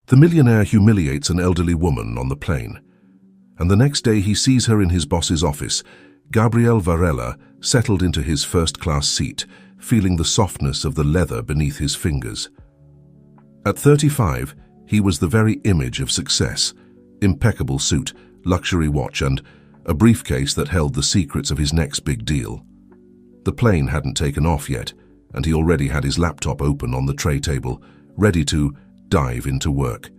The millionaire humiliates an elderly woman on the plane, and the next day he sees her in his boss's office. Gabriel Varela settled into his first-class seat, feeling the softness of the leather beneath his fingers. At 35, he was the very image of success: impeccable suit, luxury watch, and a briefcase that held the secrets of his next big deal. The plane hadn't taken off yet, and he already had his laptop open on the tray table, ready to dive into work.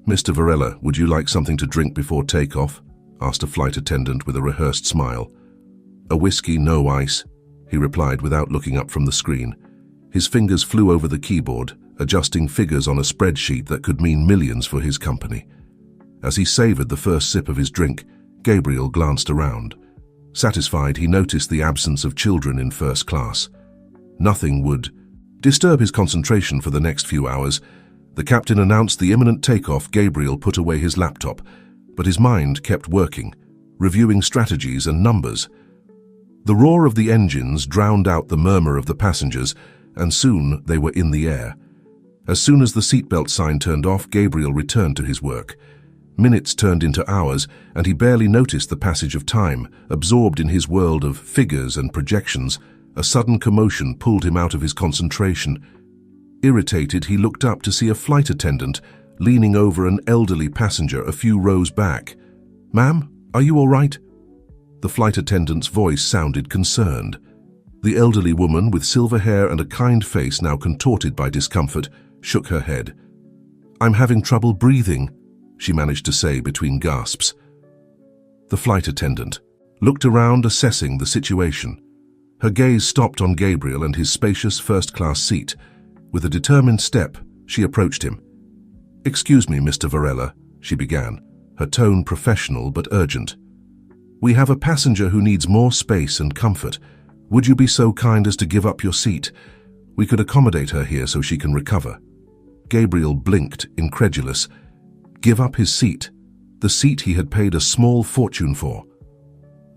"Mr. Varela, would you like something to drink before takeoff?" asked a flight attendant with a rehearsed smile. "A whiskey, no ice," he replied without looking up from the screen. His fingers flew over the keyboard, adjusting figures on a spreadsheet that could mean millions for his company. As he savored the first sip of his drink, Gabriel glanced around. Satisfied, he noticed the absence of children in first class. Nothing would disturb his concentration for the next few hours. The captain announced the imminent takeoff. Gabriel put away his laptop, but his mind kept working, reviewing strategies and numbers. The roar of the engines drowned out the murmur of the passengers, and soon they were in the air. As soon as the seatbelt sign turned off, Gabriel returned to his work. Minutes turned into hours, and he barely noticed the passage of time. Absorbed in his world of figures and projections, a sudden commotion pulled him out of his concentration. Irritated, he looked up to see a flight attendant leaning over an elderly passenger a few rows back. "Ma'am, are you all right?" The flight attendant's voice sounded concerned. The elderly woman, with silver hair and a kind face now contorted by discomfort, shook her head. "I'm having trouble breathing," she managed to say between gasps. The flight attendant looked around, assessing the situation. Her gaze stopped on Gabriel and his spacious first-class seat. With a determined step, she approached him. "Excuse me, Mr. Varela," she began, her tone professional but urgent. "We have a passenger who needs more space and comfort. Would you be so kind as to give up your seat? We could accommodate her here so she can recover." Gabriel blinked, incredulous. Give up his seat? The seat he had paid a small fortune for?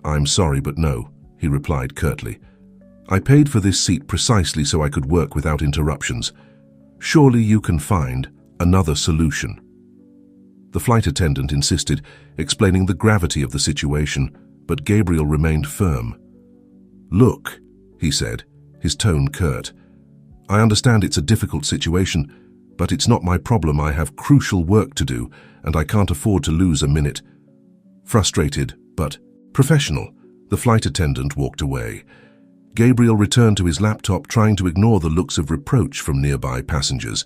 "I'm sorry, but no," he replied curtly. "I paid for this seat precisely so I could work without interruptions. Surely you can find another solution." The flight attendant insisted, explaining the gravity of the situation, but Gabriel remained firm. "Look," he said, his tone curt. "I understand it's a difficult situation, but it's not my problem. I have crucial work to do, and I can't afford to lose a minute." Frustrated, but professional, the flight attendant walked away. Gabriel returned to his laptop, trying to ignore the looks of reproach from nearby passengers.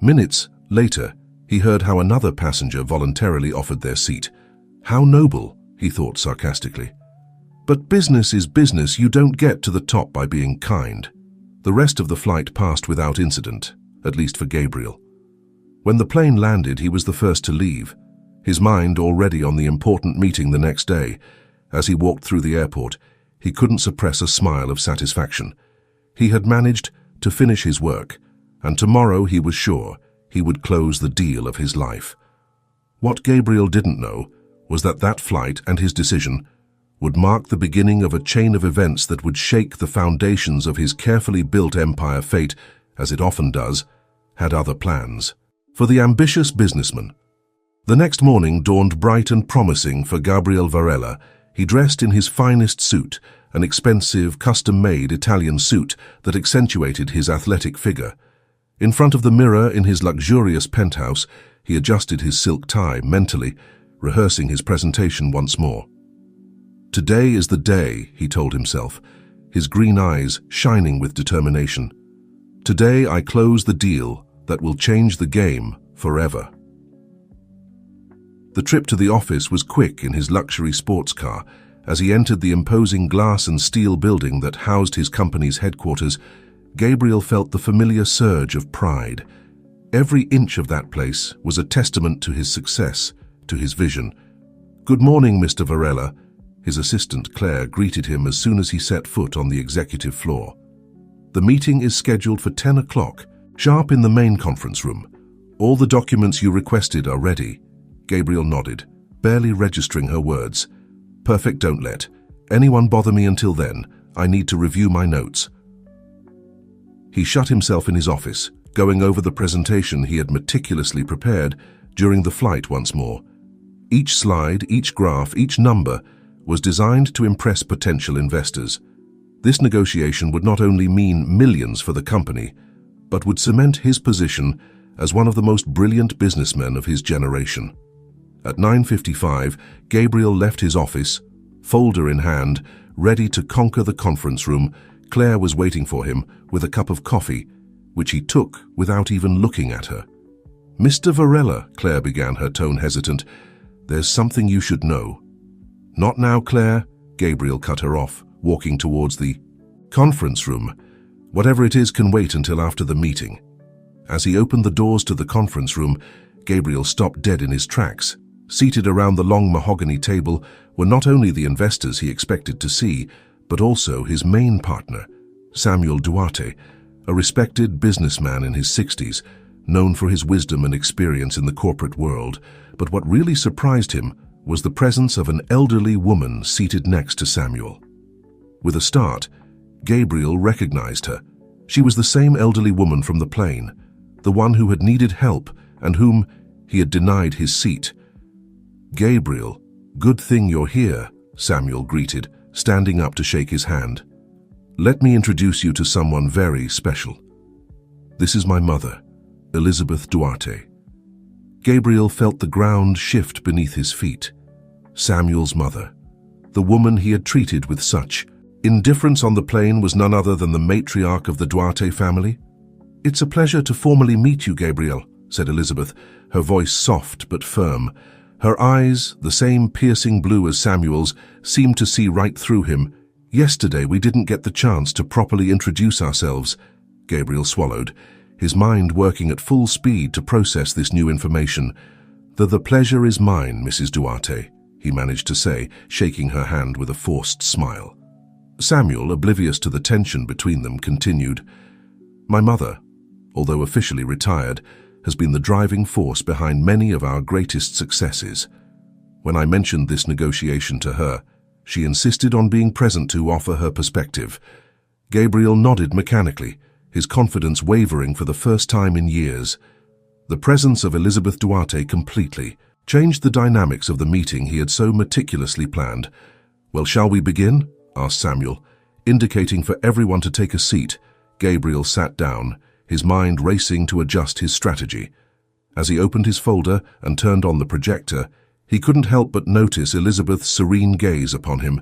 Minutes later, he heard how another passenger voluntarily offered their seat. How noble, he thought sarcastically. But business is business. You don't get to the top by being kind. The rest of the flight passed without incident, at least for Gabriel. When the plane landed, he was the first to leave, his mind already on the important meeting the next day. As he walked through the airport, he couldn't suppress a smile of satisfaction. He had managed to finish his work, and tomorrow he was sure he would close the deal of his life. What Gabriel didn't know was that that flight and his decision would mark the beginning of a chain of events that would shake the foundations of his carefully built empire. Fate, as it often does, had other plans for the ambitious businessman. The next morning dawned bright and promising for Gabriel Varela. He dressed in his finest suit, an expensive, custom-made Italian suit that accentuated his athletic figure. In front of the mirror in his luxurious penthouse, he adjusted his silk tie, mentally rehearsing his presentation once more. "Today is the day," he told himself, his green eyes shining with determination. "Today I close the deal that will change the game forever." The trip to the office was quick in his luxury sports car. As he entered the imposing glass and steel building that housed his company's headquarters, Gabriel felt the familiar surge of pride. Every inch of that place was a testament to his success, to his vision. "Good morning, Mr. Varela." His assistant, Claire, greeted him as soon as he set foot on the executive floor. "The meeting is scheduled for 10 o'clock, sharp in the main conference room. All the documents you requested are ready." Gabriel nodded, barely registering her words. "Perfect, don't let anyone bother me until then. I need to review my notes." He shut himself in his office, going over the presentation he had meticulously prepared during the flight once more. Each slide, each graph, each number was designed to impress potential investors. This negotiation would not only mean millions for the company, but would cement his position as one of the most brilliant businessmen of his generation. At 9:55, Gabriel left his office, folder in hand, ready to conquer the conference room. Claire was waiting for him with a cup of coffee, which he took without even looking at her. "Mr. Varela," Claire began, her tone hesitant, "there's something you should know." "Not now, Claire," Gabriel cut her off, walking towards the conference room. "Whatever it is can wait until after the meeting." As he opened the doors to the conference room, Gabriel stopped dead in his tracks. Seated around the long mahogany table were not only the investors he expected to see, but also his main partner, Samuel Duarte, a respected businessman in his 60s, known for his wisdom and experience in the corporate world. But what really surprised him was the presence of an elderly woman seated next to Samuel. With a start, Gabriel recognized her. She was the same elderly woman from the plane, the one who had needed help and whom he had denied his seat. "Gabriel, good thing you're here," Samuel greeted, standing up to shake his hand. "Let me introduce you to someone very special. This is my mother, Elizabeth Duarte." Gabriel felt the ground shift beneath his feet. Samuel's mother, the woman he had treated with such indifference on the plane, was none other than the matriarch of the Duarte family. "It's a pleasure to formally meet you, Gabriel," said Elizabeth, her voice soft but firm. Her eyes, the same piercing blue as Samuel's, seemed to see right through him. "Yesterday we didn't get the chance to properly introduce ourselves." Gabriel swallowed, his mind working at full speed to process this new information. The pleasure is mine, Mrs. Duarte," he managed to say, shaking her hand with a forced smile. Samuel, oblivious to the tension between them, continued, "My mother, although officially retired, has been the driving force behind many of our greatest successes. When I mentioned this negotiation to her, she insisted on being present to offer her perspective." Gabriel nodded mechanically, his confidence wavering for the first time in years. The presence of Elizabeth Duarte completely changed the dynamics of the meeting he had so meticulously planned. "Well, shall we begin?" asked Samuel. Indicating for everyone to take a seat, Gabriel sat down, his mind racing to adjust his strategy. As he opened his folder and turned on the projector, he couldn't help but notice Elizabeth's serene gaze upon him.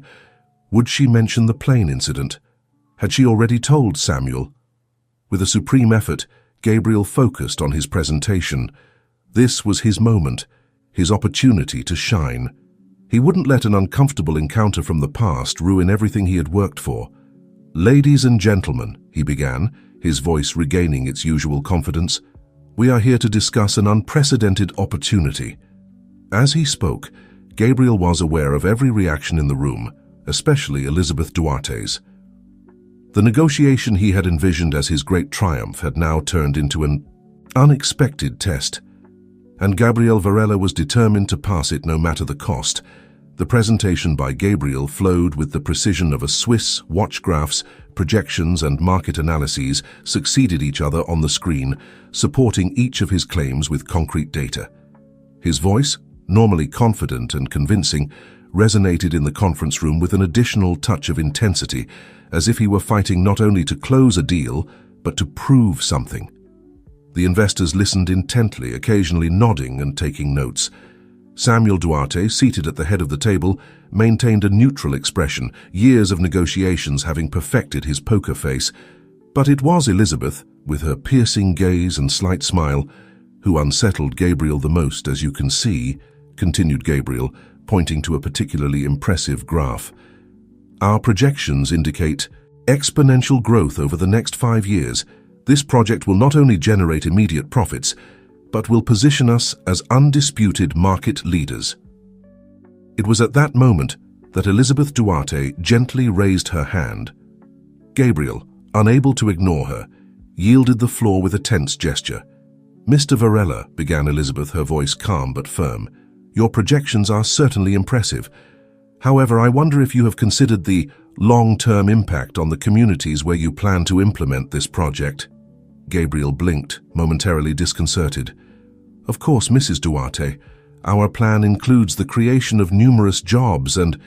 Would she mention the plane incident? Had she already told Samuel? With a supreme effort, Gabriel focused on his presentation. This was his moment, his opportunity to shine. He wouldn't let an uncomfortable encounter from the past ruin everything he had worked for. "Ladies and gentlemen," he began, his voice regaining its usual confidence, "we are here to discuss an unprecedented opportunity." As he spoke, Gabriel was aware of every reaction in the room, especially Elizabeth Duarte's. The negotiation he had envisioned as his great triumph had now turned into an unexpected test, and Gabriel Varela was determined to pass it no matter the cost. The presentation by Gabriel flowed with the precision of a Swiss watch. Graphs, projections, and market analyses succeeded each other on the screen, supporting each of his claims with concrete data. His voice, normally confident and convincing, resonated in the conference room with an additional touch of intensity, as if he were fighting not only to close a deal, but to prove something. The investors listened intently, occasionally nodding and taking notes. Samuel Duarte, seated at the head of the table, maintained a neutral expression, years of negotiations having perfected his poker face. But it was Elizabeth, with her piercing gaze and slight smile, who unsettled Gabriel the most, as you can see, continued Gabriel, pointing to a particularly impressive graph. "Our projections indicate exponential growth over the next 5 years. This project will not only generate immediate profits, but will position us as undisputed market leaders." It was at that moment that Elizabeth Duarte gently raised her hand. Gabriel, unable to ignore her, yielded the floor with a tense gesture. "Mr. Varela," began Elizabeth, her voice calm but firm, "your projections are certainly impressive. However, I wonder if you have considered the long-term impact on the communities where you plan to implement this project." Gabriel blinked, momentarily disconcerted. "Of course, Mrs. Duarte. Our plan includes the creation of numerous jobs and—"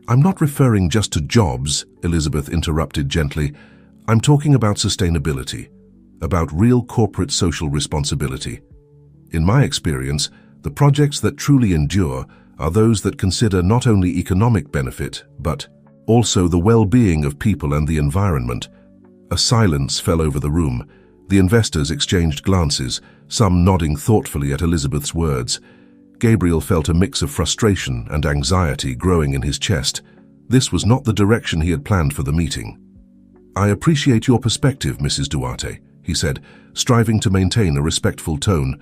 "I'm not referring just to jobs," Elizabeth interrupted gently. "I'm talking about sustainability, about real corporate social responsibility. In my experience, the projects that truly endure are those that consider not only economic benefit, but also the well-being of people and the environment." A silence fell over the room. The investors exchanged glances, some nodding thoughtfully at Elizabeth's words. Gabriel felt a mix of frustration and anxiety growing in his chest. This was not the direction he had planned for the meeting. "I appreciate your perspective, Mrs. Duarte," he said, striving to maintain a respectful tone.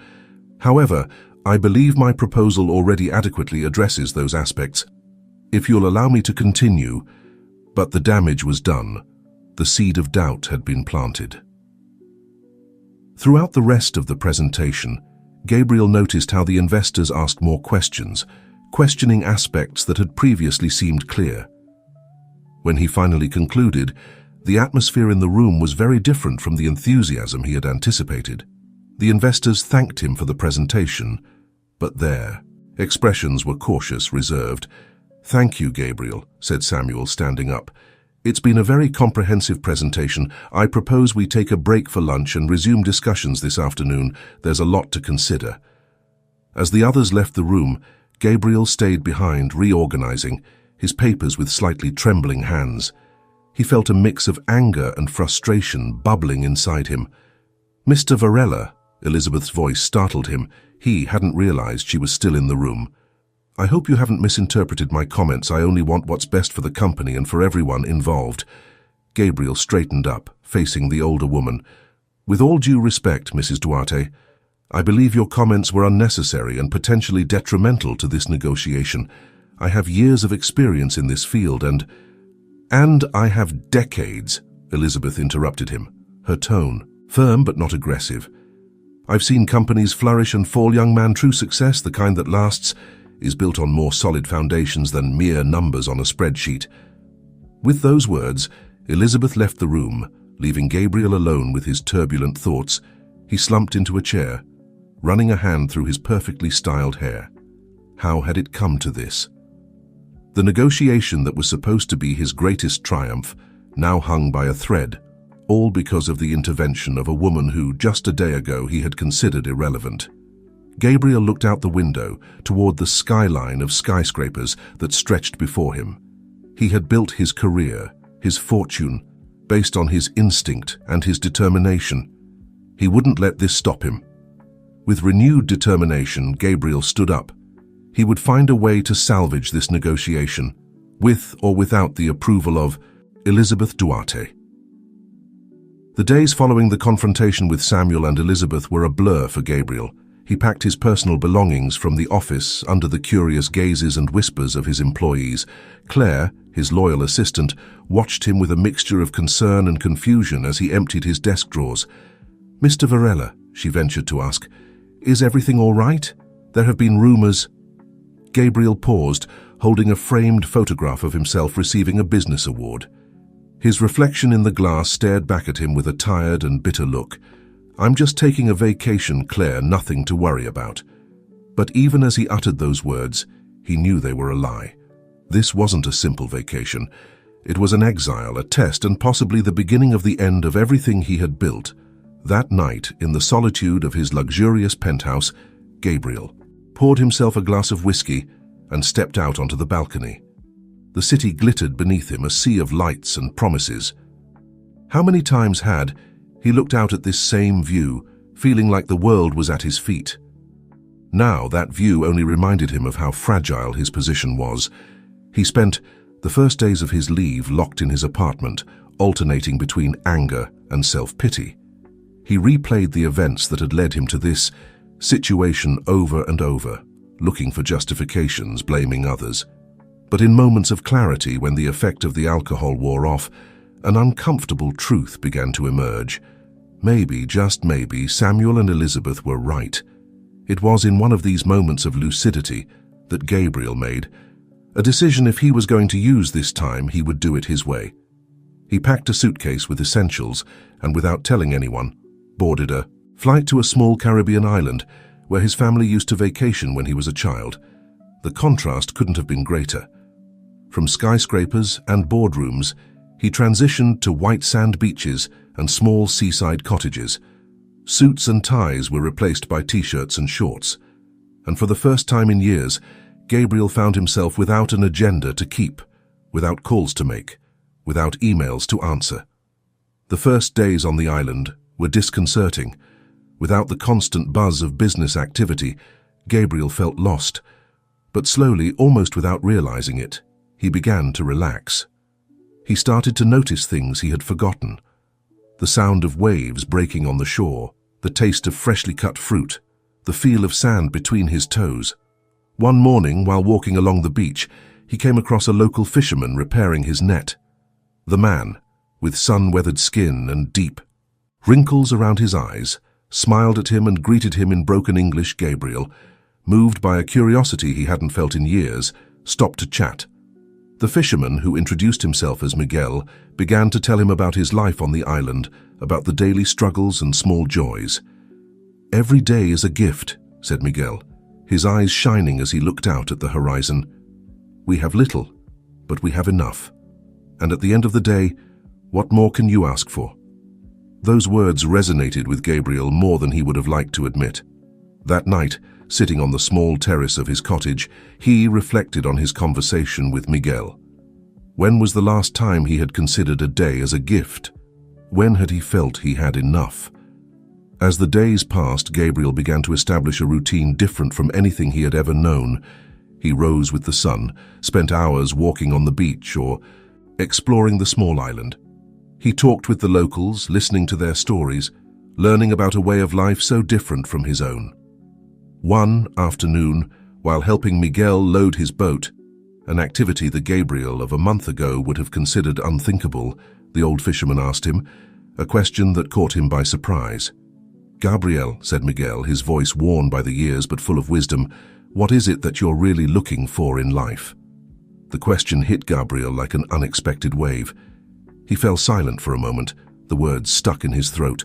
"However, I believe my proposal already adequately addresses those aspects. If you'll allow me to continue..." But the damage was done. The seed of doubt had been planted. Throughout the rest of the presentation, Gabriel noticed how the investors asked more questions, questioning aspects that had previously seemed clear. When he finally concluded, the atmosphere in the room was very different from the enthusiasm he had anticipated. The investors thanked him for the presentation, but their expressions were cautious, reserved. "Thank you, Gabriel," said Samuel, standing up. "It's been a very comprehensive presentation. I propose we take a break for lunch and resume discussions this afternoon. There's a lot to consider." As the others left the room, Gabriel stayed behind, reorganizing, his papers with slightly trembling hands. He felt a mix of anger and frustration bubbling inside him. "Mr. Varela," Elizabeth's voice startled him. He hadn't realized she was still in the room. "I hope you haven't misinterpreted my comments. I only want what's best for the company and for everyone involved." Gabriel straightened up, facing the older woman. "With all due respect, Mrs. Duarte, I believe your comments were unnecessary and potentially detrimental to this negotiation. I have years of experience in this field and I have decades," Elizabeth interrupted him, her tone firm but not aggressive. "I've seen companies flourish and fall, young man. True success, the kind that lasts, is built on more solid foundations than mere numbers on a spreadsheet." With those words, Elizabeth left the room, leaving Gabriel alone with his turbulent thoughts. He slumped into a chair, running a hand through his perfectly styled hair. How had it come to this? The negotiation that was supposed to be his greatest triumph now hung by a thread, all because of the intervention of a woman who, just a day ago, he had considered irrelevant. Gabriel looked out the window toward the skyline of skyscrapers that stretched before him. He had built his career, his fortune, based on his instinct and his determination. He wouldn't let this stop him. With renewed determination, Gabriel stood up. He would find a way to salvage this negotiation, with or without the approval of Elizabeth Duarte. The days following the confrontation with Samuel and Elizabeth were a blur for Gabriel. He packed his personal belongings from the office under the curious gazes and whispers of his employees. Claire, his loyal assistant, watched him with a mixture of concern and confusion as he emptied his desk drawers. "Mr. Varela," she ventured to ask, "is everything all right? There have been rumors—" Gabriel paused, holding a framed photograph of himself receiving a business award. His reflection in the glass stared back at him with a tired and bitter look. "I'm just taking a vacation, Claire, nothing to worry about." But even as he uttered those words, he knew they were a lie. This wasn't a simple vacation. It was an exile, a test, and possibly the beginning of the end of everything he had built. That night, in the solitude of his luxurious penthouse, Gabriel poured himself a glass of whiskey and stepped out onto the balcony. The city glittered beneath him, a sea of lights and promises. How many times had he looked out at this same view, feeling like the world was at his feet? Now that view only reminded him of how fragile his position was. He spent the first days of his leave locked in his apartment, alternating between anger and self-pity. He replayed the events that had led him to this situation over and over, looking for justifications, blaming others. But in moments of clarity, when the effect of the alcohol wore off, an uncomfortable truth began to emerge. Maybe, just maybe, Samuel and Elizabeth were right. It was in one of these moments of lucidity that Gabriel made a decision. If he was going to use this time, he would do it his way. He packed a suitcase with essentials and, without telling anyone, boarded a flight to a small Caribbean island where his family used to vacation when he was a child. The contrast couldn't have been greater. From skyscrapers and boardrooms, he transitioned to white sand beaches and small seaside cottages. Suits and ties were replaced by t-shirts and shorts. And for the first time in years, Gabriel found himself without an agenda to keep, without calls to make, without emails to answer. The first days on the island were disconcerting. Without the constant buzz of business activity, Gabriel felt lost. But slowly, almost without realizing it, he began to relax. He started to notice things he had forgotten. The sound of waves breaking on the shore, the taste of freshly cut fruit, the feel of sand between his toes. One morning, while walking along the beach, he came across a local fisherman repairing his net. The man, with sun-weathered skin and deep wrinkles around his eyes, smiled at him and greeted him in broken English. Gabriel, moved by a curiosity he hadn't felt in years, stopped to chat. The fisherman, who introduced himself as Miguel, began to tell him about his life on the island, about the daily struggles and small joys. "Every day is a gift," said Miguel, his eyes shining as he looked out at the horizon. "We have little, but we have enough. And at the end of the day, what more can you ask for?" Those words resonated with Gabriel more than he would have liked to admit. That night, sitting on the small terrace of his cottage, he reflected on his conversation with Miguel. When was the last time he had considered a day as a gift? When had he felt he had enough? As the days passed, Gabriel began to establish a routine different from anything he had ever known. He rose with the sun, spent hours walking on the beach or exploring the small island. He talked with the locals, listening to their stories, learning about a way of life so different from his own. One afternoon, while helping Miguel load his boat, an activity that Gabriel of a month ago would have considered unthinkable, the old fisherman asked him, a question that caught him by surprise. "Gabriel," said Miguel, his voice worn by the years but full of wisdom, "what is it that you're really looking for in life?" The question hit Gabriel like an unexpected wave. He fell silent for a moment, the words stuck in his throat.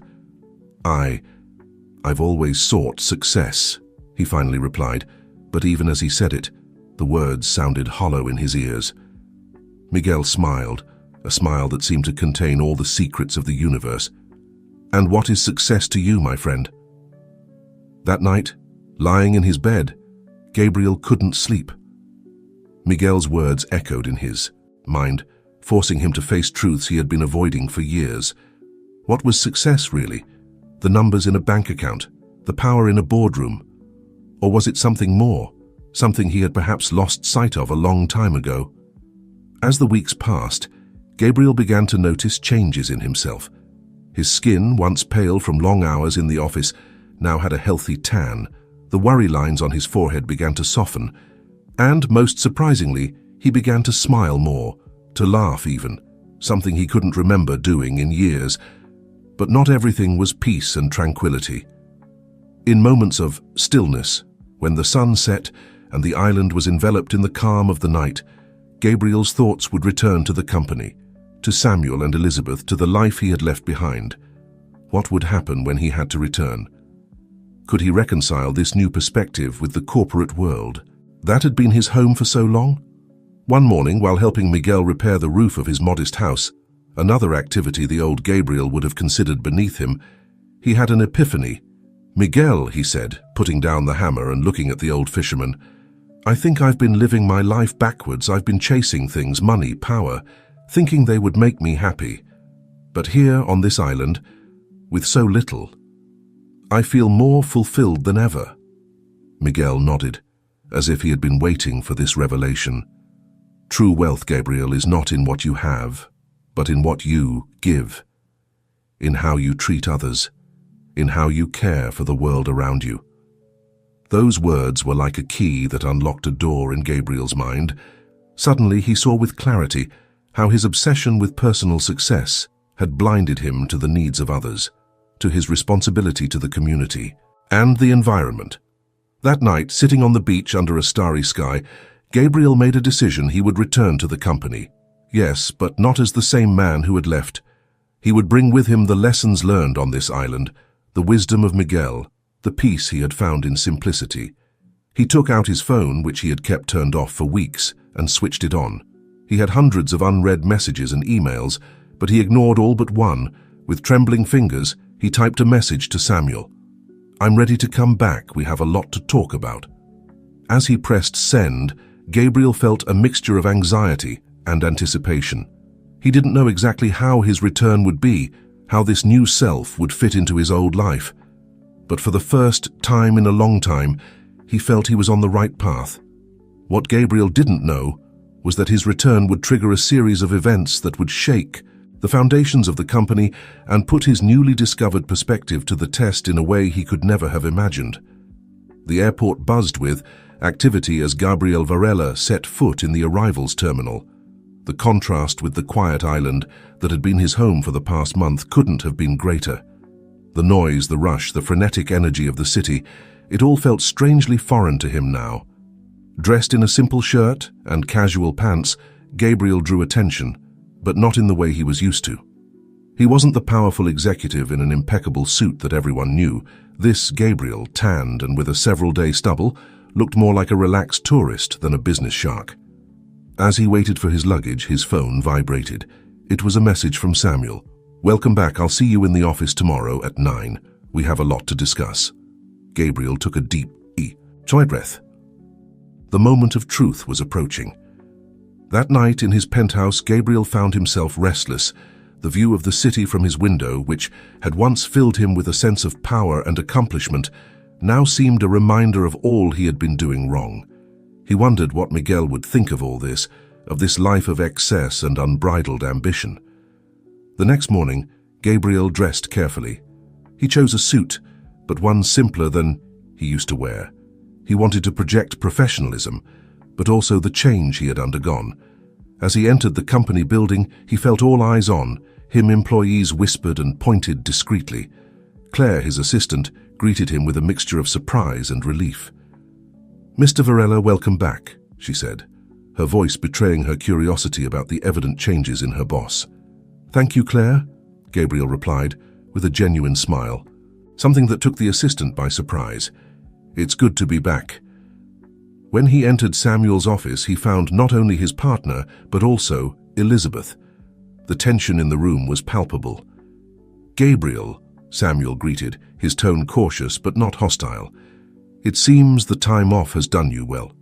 I've always sought success," he finally replied, but even as he said it, the words sounded hollow in his ears. Miguel smiled, a smile that seemed to contain all the secrets of the universe. "And what is success to you, my friend?" That night, lying in his bed, Gabriel couldn't sleep. Miguel's words echoed in his mind, forcing him to face truths he had been avoiding for years. What was success, really? The numbers in a bank account? The power in a boardroom? Or was it something more, something he had perhaps lost sight of a long time ago? As the weeks passed, Gabriel began to notice changes in himself. His skin, once pale from long hours in the office, now had a healthy tan. The worry lines on his forehead began to soften. And, most surprisingly, he began to smile more, to laugh even, something he couldn't remember doing in years. But not everything was peace and tranquility. In moments of stillness, when the sun set and the island was enveloped in the calm of the night, Gabriel's thoughts would return to the company, to Samuel and Elizabeth, to the life he had left behind. What would happen when he had to return? Could he reconcile this new perspective with the corporate world that had been his home for so long? One morning, while helping Miguel repair the roof of his modest house, another activity the old Gabriel would have considered beneath him, he had an epiphany. "Miguel," he said, putting down the hammer and looking at the old fisherman, "I think I've been living my life backwards. I've been chasing things, money, power, thinking they would make me happy. But here on this island, with so little, I feel more fulfilled than ever." Miguel nodded, as if he had been waiting for this revelation. True wealth, Gabriel, is not in what you have, but in what you give, in how you treat others, in how you care for the world around you. Those words were like a key that unlocked a door in Gabriel's mind. Suddenly he saw with clarity how his obsession with personal success had blinded him to the needs of others, to his responsibility to the community and the environment. That night, sitting on the beach under a starry sky, Gabriel made a decision. He would return to the company. Yes, but not as the same man who had left. He would bring with him the lessons learned on this island, the wisdom of Miguel, the peace he had found in simplicity. He took out his phone, which he had kept turned off for weeks, and switched it on. He had hundreds of unread messages and emails, but he ignored all but one. With trembling fingers, he typed a message to Samuel. "I'm ready to come back. We have a lot to talk about." As he pressed send, Gabriel felt a mixture of anxiety and anticipation. He didn't know exactly how his return would be, how this new self would fit into his old life. But for the first time in a long time, he felt he was on the right path. What Gabriel didn't know was that his return would trigger a series of events that would shake the foundations of the company and put his newly discovered perspective to the test in a way he could never have imagined. The airport buzzed with activity as Gabriel Varela set foot in the arrivals terminal. The contrast with the quiet island that had been his home for the past month couldn't have been greater. The noise, the rush, the frenetic energy of the city, it all felt strangely foreign to him now. Dressed in a simple shirt and casual pants, Gabriel drew attention, but not in the way he was used to. He wasn't the powerful executive in an impeccable suit that everyone knew. This Gabriel, tanned and with a several-day stubble, looked more like a relaxed tourist than a business shark. As he waited for his luggage, his phone vibrated. It was a message from Samuel. "Welcome back. I'll see you in the office tomorrow at 9. We have a lot to discuss." Gabriel took a deep breath. The moment of truth was approaching. That night in his penthouse, Gabriel found himself restless. The view of the city from his window, which had once filled him with a sense of power and accomplishment, now seemed a reminder of all he had been doing wrong. He wondered what Miguel would think of all this, of this life of excess and unbridled ambition. The next morning, Gabriel dressed carefully. He chose a suit, but one simpler than he used to wear. He wanted to project professionalism, but also the change he had undergone. As he entered the company building, he felt all eyes on him. Employees whispered and pointed discreetly. Claire, his assistant, greeted him with a mixture of surprise and relief. "Mr. Varela, welcome back," she said, her voice betraying her curiosity about the evident changes in her boss. "Thank you, Claire," Gabriel replied, with a genuine smile, something that took the assistant by surprise. "It's good to be back." When he entered Samuel's office, he found not only his partner, but also Elizabeth. The tension in the room was palpable. "Gabriel," Samuel greeted, his tone cautious but not hostile. "It seems the time off has done you well."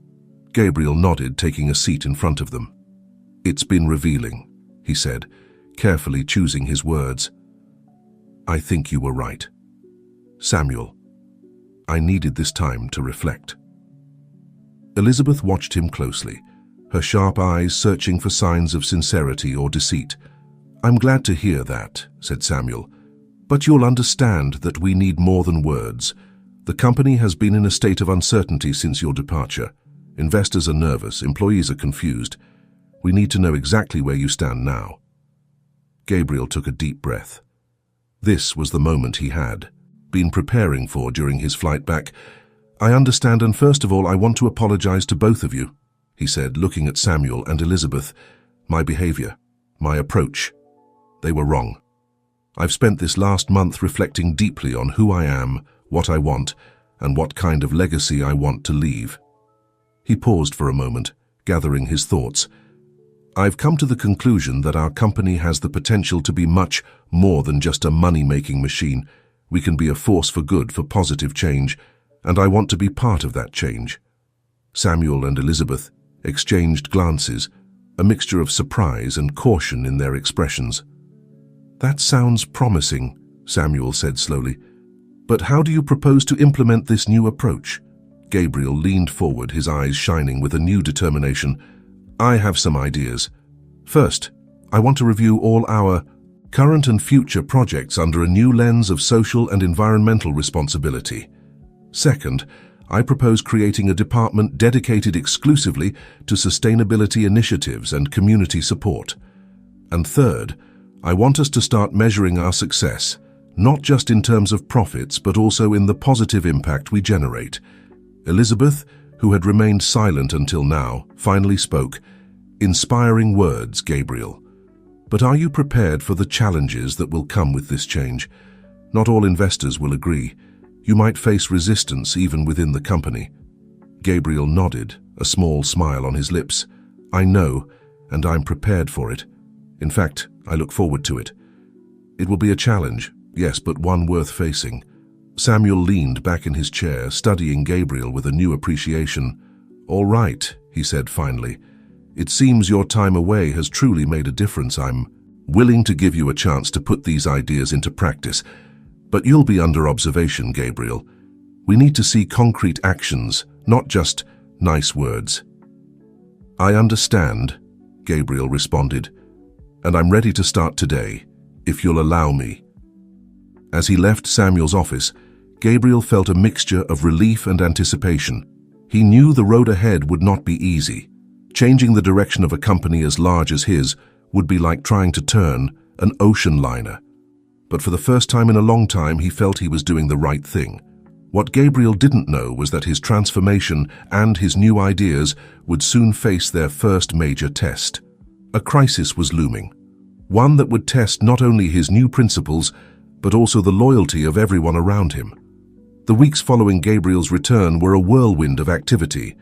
Gabriel nodded, taking a seat in front of them. "It's been revealing," he said, carefully choosing his words. "I think you were right. Samuel, I needed this time to reflect." Elizabeth watched him closely, her sharp eyes searching for signs of sincerity or deceit. "I'm glad to hear that," said Samuel. "But you'll understand that we need more than words. The company has been in a state of uncertainty since your departure. Investors are nervous, employees are confused. We need to know exactly where you stand now." Gabriel took a deep breath. This was the moment he had been preparing for during his flight back. "I understand, and first of all, I want to apologize to both of you," he said, looking at Samuel and Elizabeth. "My behavior, my approach, they were wrong. I've spent this last month reflecting deeply on who I am, what I want, and what kind of legacy I want to leave." He paused for a moment, gathering his thoughts. "I've come to the conclusion that our company has the potential to be much more than just a money-making machine. We can be a force for good, for positive change, and I want to be part of that change." Samuel and Elizabeth exchanged glances, a mixture of surprise and caution in their expressions. "That sounds promising," Samuel said slowly. "But how do you propose to implement this new approach?" Gabriel leaned forward, his eyes shining with a new determination. "I have some ideas. First, I want to review all our current and future projects under a new lens of social and environmental responsibility. Second, I propose creating a department dedicated exclusively to sustainability initiatives and community support. And third, I want us to start measuring our success, not just in terms of profits, but also in the positive impact we generate." Elizabeth, who had remained silent until now, finally spoke. "Inspiring words, Gabriel. But are you prepared for the challenges that will come with this change? Not all investors will agree. You might face resistance even within the company." Gabriel nodded, a small smile on his lips. "I know, and I'm prepared for it. In fact, I look forward to it. It will be a challenge, yes, but one worth facing." Samuel leaned back in his chair, studying Gabriel with a new appreciation. "All right," he said finally. "It seems your time away has truly made a difference. I'm willing to give you a chance to put these ideas into practice. But you'll be under observation, Gabriel. We need to see concrete actions, not just nice words." "I understand," Gabriel responded, "and I'm ready to start today, if you'll allow me." As he left Samuel's office, Gabriel felt a mixture of relief and anticipation. He knew the road ahead would not be easy. Changing the direction of a company as large as his would be like trying to turn an ocean liner. But for the first time in a long time, he felt he was doing the right thing. What Gabriel didn't know was that his transformation and his new ideas would soon face their first major test. A crisis was looming, one that would test not only his new principles, but also the loyalty of everyone around him. The weeks following Gabriel's return were a whirlwind of activity.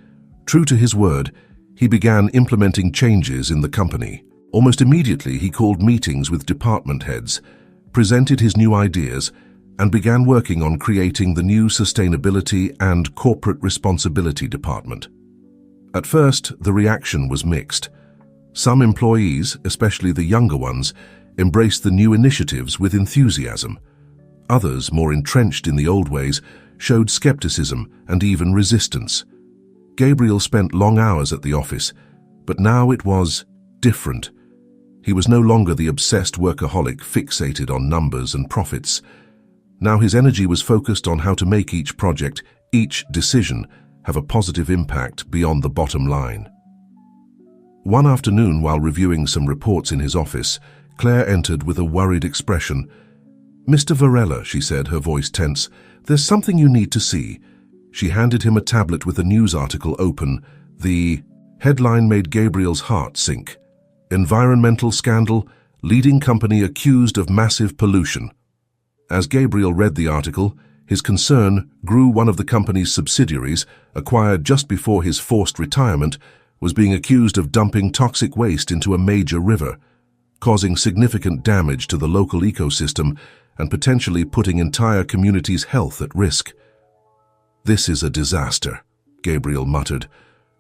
True to his word, he began implementing changes in the company. Almost immediately, he called meetings with department heads, presented his new ideas, and began working on creating the new Sustainability and Corporate Responsibility Department. At first, the reaction was mixed. Some employees, especially the younger ones, embraced the new initiatives with enthusiasm. Others, more entrenched in the old ways, showed skepticism and even resistance. Gabriel spent long hours at the office, but now it was different. He was no longer the obsessed workaholic fixated on numbers and profits. Now his energy was focused on how to make each project, each decision, have a positive impact beyond the bottom line. One afternoon, while reviewing some reports in his office, Claire entered with a worried expression. "Mr. Varela," she said, her voice tense, "there's something you need to see." She handed him a tablet with a news article open. The headline made Gabriel's heart sink. "Environmental scandal, leading company accused of massive pollution." As Gabriel read the article, his concern grew. One of the company's subsidiaries, acquired just before his forced retirement, was being accused of dumping toxic waste into a major river, causing significant damage to the local ecosystem and potentially putting entire communities' health at risk. "This is a disaster," Gabriel muttered,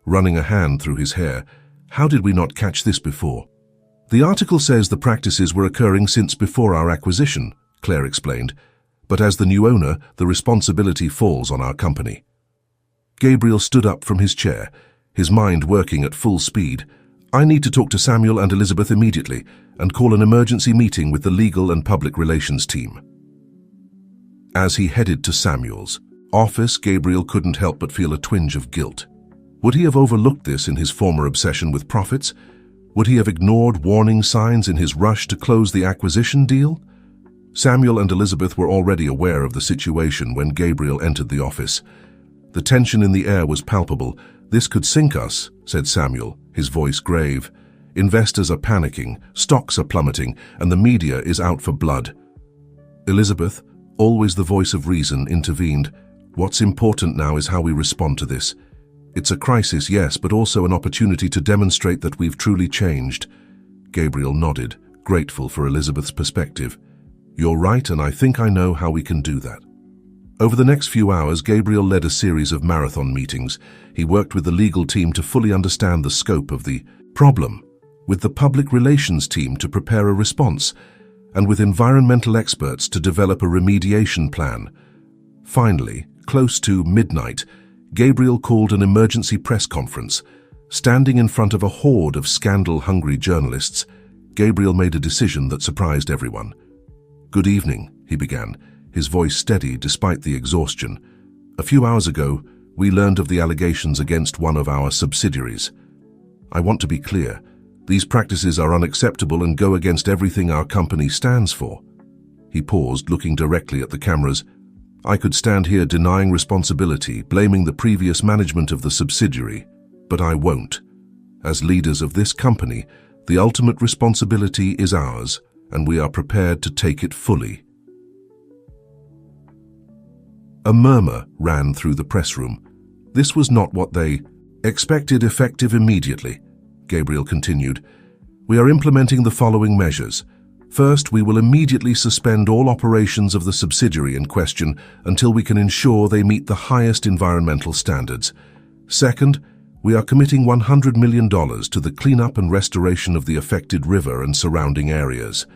running a hand through his hair. "How did we not catch this before?" "The article says the practices were occurring since before our acquisition," Claire explained, "but as the new owner, the responsibility falls on our company." Gabriel stood up from his chair, his mind working at full speed. "I need to talk to Samuel and Elizabeth immediately and call an emergency meeting with the legal and public relations team." As he headed to Samuel's office, Gabriel couldn't help but feel a twinge of guilt. Would he have overlooked this in his former obsession with profits? Would he have ignored warning signs in his rush to close the acquisition deal? Samuel and Elizabeth were already aware of the situation when Gabriel entered the office. The tension in the air was palpable. "This could sink us," said Samuel, his voice grave. "Investors are panicking, stocks are plummeting, and the media is out for blood." Elizabeth, always the voice of reason, intervened. "What's important now is how we respond to this. It's a crisis, yes, but also an opportunity to demonstrate that we've truly changed." Gabriel nodded, grateful for Elizabeth's perspective. "You're right, and I think I know how we can do that." Over the next few hours, Gabriel led a series of marathon meetings. He worked with the legal team to fully understand the scope of the problem, with the public relations team to prepare a response, and with environmental experts to develop a remediation plan. Finally, close to midnight, Gabriel called an emergency press conference. Standing in front of a horde of scandal-hungry journalists, Gabriel made a decision that surprised everyone. "Good evening," he began, his voice steady despite the exhaustion. "A few hours ago, we learned of the allegations against one of our subsidiaries. I want to be clear. These practices are unacceptable and go against everything our company stands for." He paused, looking directly at the cameras. "I could stand here denying responsibility, blaming the previous management of the subsidiary, but I won't. As leaders of this company, the ultimate responsibility is ours, and we are prepared to take it fully." A murmur ran through the press room. This was not what they expected. Effective immediately, Gabriel continued. We are implementing the following measures. First, we will immediately suspend all operations of the subsidiary in question until we can ensure they meet the highest environmental standards. Second, we are committing $100 million to the cleanup and restoration of the affected river and surrounding areas.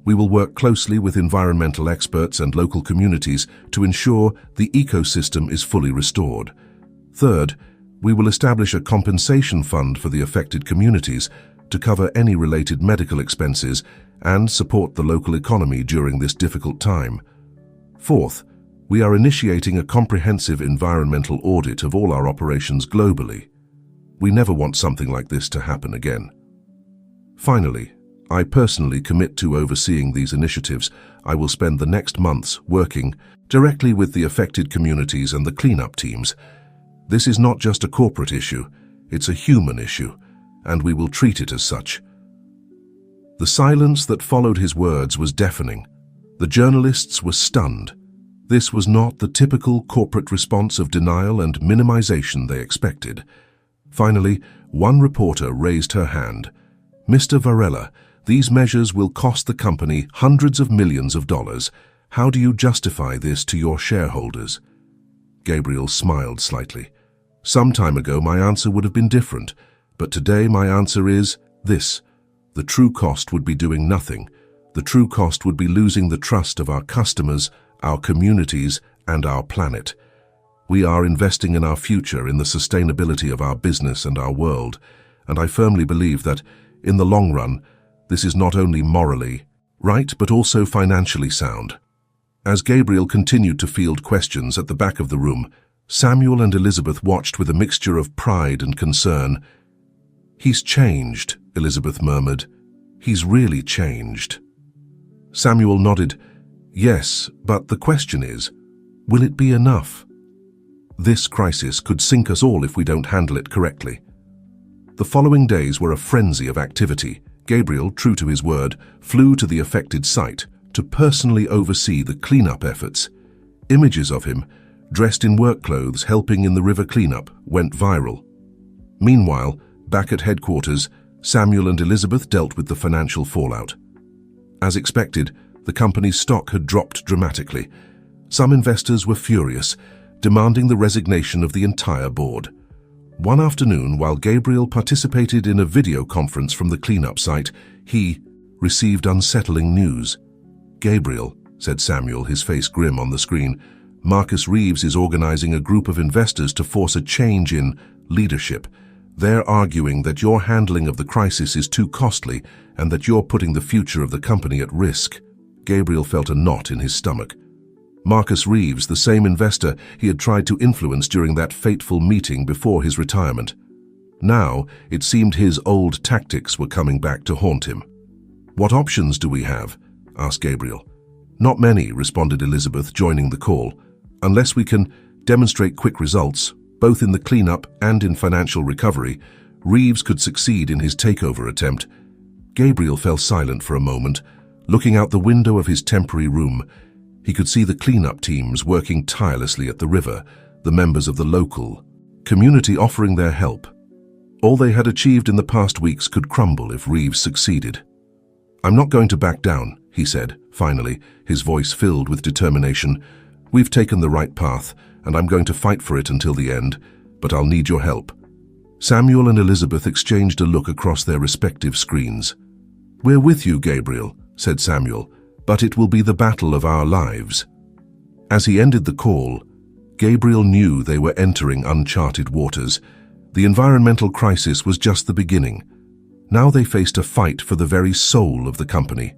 We will work closely with environmental experts and local communities to ensure the ecosystem is fully restored. Third, we will establish a compensation fund for the affected communities to cover any related medical expenses and support the local economy during this difficult time. Fourth, we are initiating a comprehensive environmental audit of all our operations globally. We never want something like this to happen again. Finally, I personally commit to overseeing these initiatives. I will spend the next months working directly with the affected communities and the cleanup teams. This is not just a corporate issue, it's a human issue, and we will treat it as such. The silence that followed his words was deafening. The journalists were stunned. This was not the typical corporate response of denial and minimization they expected. Finally, one reporter raised her hand. Mr. Varela, these measures will cost the company hundreds of millions of dollars. How do you justify this to your shareholders? Gabriel smiled slightly. Some time ago, my answer would have been different, but today my answer is this. The true cost would be doing nothing. The true cost would be losing the trust of our customers, our communities, and our planet. We are investing in our future, in the sustainability of our business and our world, and I firmly believe that, in the long run, this is not only morally right, but also financially sound. As Gabriel continued to field questions at the back of the room, Samuel and Elizabeth watched with a mixture of pride and concern. He's changed, Elizabeth murmured. He's really changed. Samuel nodded. Yes, but the question is, will it be enough? This crisis could sink us all if we don't handle it correctly. The following days were a frenzy of activity. Gabriel, true to his word, flew to the affected site to personally oversee the cleanup efforts. Images of him, dressed in work clothes helping in the river cleanup, went viral. Meanwhile, back at headquarters, Samuel and Elizabeth dealt with the financial fallout. As expected, the company's stock had dropped dramatically. Some investors were furious, demanding the resignation of the entire board. One afternoon, while Gabriel participated in a video conference from the cleanup site, he received unsettling news. Gabriel, said Samuel, his face grim on the screen, Marcus Reeves is organizing a group of investors to force a change in leadership. They're arguing that your handling of the crisis is too costly and that you're putting the future of the company at risk. Gabriel felt a knot in his stomach. Marcus Reeves, the same investor he had tried to influence during that fateful meeting before his retirement. Now, it seemed his old tactics were coming back to haunt him. What options do we have? Asked Gabriel. Not many, responded Elizabeth, joining the call. Unless we can demonstrate quick results, both in the cleanup and in financial recovery, Reeves could succeed in his takeover attempt. Gabriel fell silent for a moment, looking out the window of his temporary room. He could see the cleanup teams working tirelessly at the river, the members of the local community offering their help. All they had achieved in the past weeks could crumble if Reeves succeeded. I'm not going to back down, he said, finally, his voice filled with determination. We've taken the right path, and I'm going to fight for it until the end, but I'll need your help. Samuel and Elizabeth exchanged a look across their respective screens. We're with you, Gabriel, said Samuel, but it will be the battle of our lives. As he ended the call, Gabriel knew they were entering uncharted waters. The environmental crisis was just the beginning. Now they faced a fight for the very soul of the company.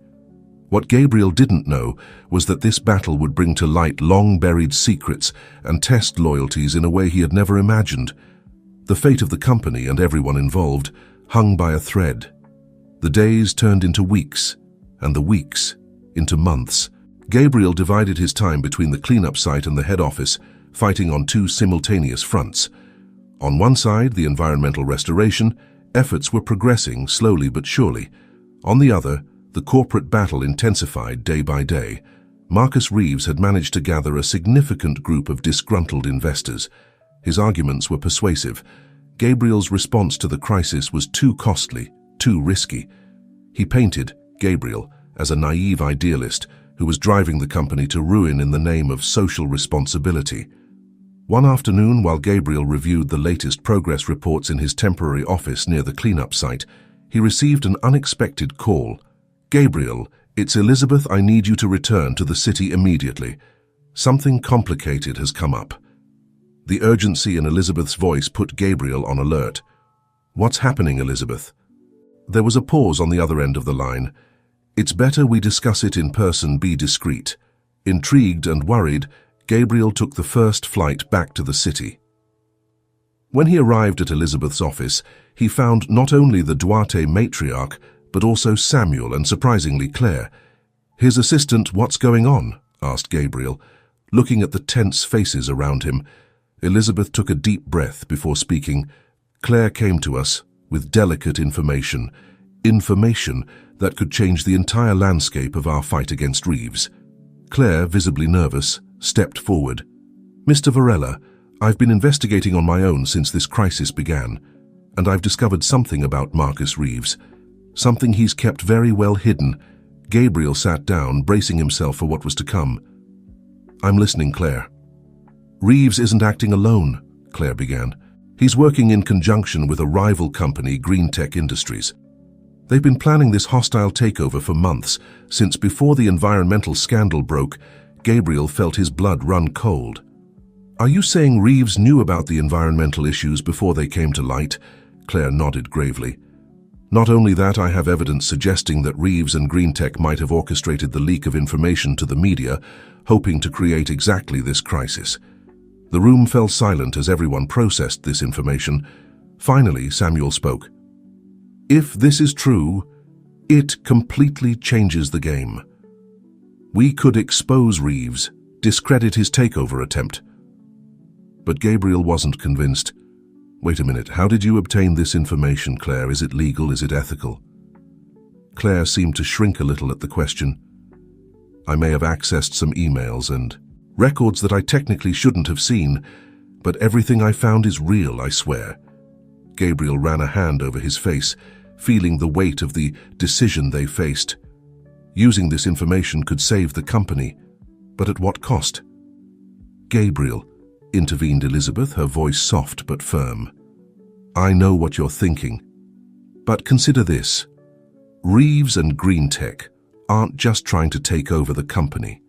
What Gabriel didn't know was that this battle would bring to light long-buried secrets and test loyalties in a way he had never imagined. The fate of the company and everyone involved hung by a thread. The days turned into weeks, and the weeks into months. Gabriel divided his time between the cleanup site and the head office, fighting on two simultaneous fronts. On one side, the environmental restoration, efforts were progressing slowly but surely. On the other, the corporate battle intensified day by day. Marcus Reeves had managed to gather a significant group of disgruntled investors. His arguments were persuasive. Gabriel's response to the crisis was too costly, too risky. He painted Gabriel as a naive idealist who was driving the company to ruin in the name of social responsibility. One afternoon, while Gabriel reviewed the latest progress reports in his temporary office near the cleanup site, he received an unexpected call. "Gabriel, it's Elizabeth. I need you to return to the city immediately. Something complicated has come up." The urgency in Elizabeth's voice put Gabriel on alert. "What's happening, Elizabeth?" There was a pause on the other end of the line. "It's better we discuss it in person. Be discreet." Intrigued and worried, Gabriel took the first flight back to the city. When he arrived at Elizabeth's office, he found not only the Duarte matriarch, but also Samuel and, surprisingly, Claire. His assistant, "What's going on?" asked Gabriel. Looking at the tense faces around him, Elizabeth took a deep breath before speaking. "Claire came to us with delicate information that could change the entire landscape of our fight against Reeves." Claire, visibly nervous, stepped forward. "Mr. Varela, I've been investigating on my own since this crisis began, and I've discovered something about Marcus Reeves, something he's kept very well hidden." Gabriel sat down, bracing himself for what was to come. "I'm listening, Claire." "Reeves isn't acting alone," Claire began. "He's working in conjunction with a rival company, Green Tech Industries. They've been planning this hostile takeover for months, since before the environmental scandal broke. Gabriel felt his blood run cold. "Are you saying Reeves knew about the environmental issues before they came to light?" Claire nodded gravely. "Not only that, I have evidence suggesting that Reeves and Green Tech might have orchestrated the leak of information to the media, hoping to create exactly this crisis." The room fell silent as everyone processed this information. Finally, Samuel spoke. "If this is true, it completely changes the game. We could expose Reeves, discredit his takeover attempt." But Gabriel wasn't convinced. "Wait a minute, how did you obtain this information, Claire? Is it legal? Is it ethical?" Claire seemed to shrink a little at the question. "I may have accessed some emails and records that I technically shouldn't have seen, but everything I found is real, I swear." Gabriel ran a hand over his face, feeling the weight of the decision they faced. Using this information could save the company, but at what cost? "Gabriel," intervened Elizabeth, her voice soft but firm. "I know what you're thinking, but consider this. Reeves and Green Tech aren't just trying to take over the company.